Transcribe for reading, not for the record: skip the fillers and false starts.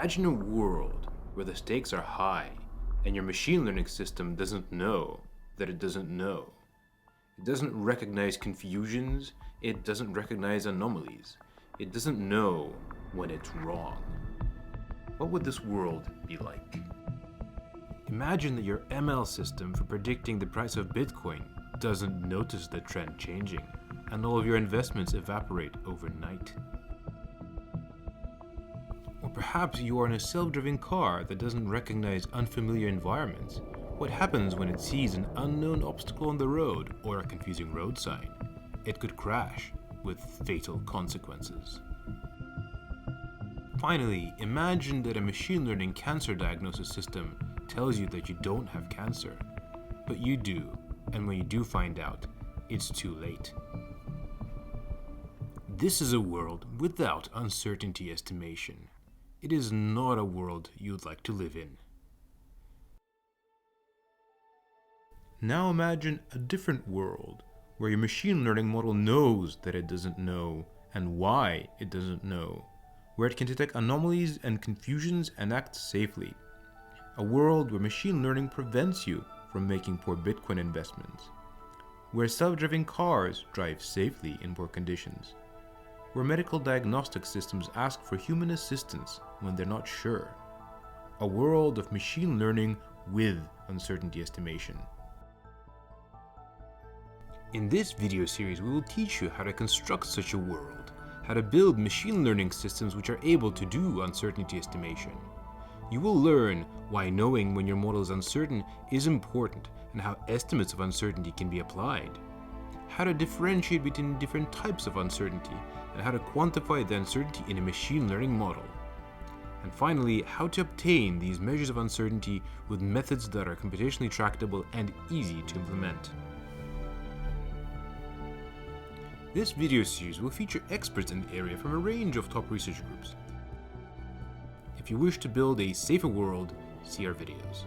Imagine a world where the stakes are high and your machine learning system doesn't know that it doesn't know. It doesn't recognize confusions, it doesn't recognize anomalies, it doesn't know when it's wrong. What would this world be like? Imagine that your ML system for predicting the price of Bitcoin doesn't notice the trend changing, and all of your investments evaporate overnight. Or perhaps you are in a self-driving car that doesn't recognize unfamiliar environments. What happens when it sees an unknown obstacle on the road or a confusing road sign? It could crash with fatal consequences. Finally, imagine that a machine learning cancer diagnosis system tells you that you don't have cancer, but you do, and when you do find out, it's too late. This is a world without uncertainty estimation. It is not a world you'd like to live in. Now imagine a different world where your machine learning model knows that it doesn't know and why it doesn't know, where it can detect anomalies and confusions and act safely. A world where machine learning prevents you from making poor Bitcoin investments, where self-driving cars drive safely in poor conditions, where medical diagnostic systems ask for human assistance when they're not sure. A world of machine learning with uncertainty estimation. In this video series, we will teach you how to construct such a world, how to build machine learning systems which are able to do uncertainty estimation. You will learn why knowing when your model is uncertain is important and how estimates of uncertainty can be applied, how to differentiate between different types of uncertainty, and how to quantify the uncertainty in a machine learning model. And finally, how to obtain these measures of uncertainty with methods that are computationally tractable and easy to implement. This video series will feature experts in the area from a range of top research groups. If you wish to build a safer world, see our videos.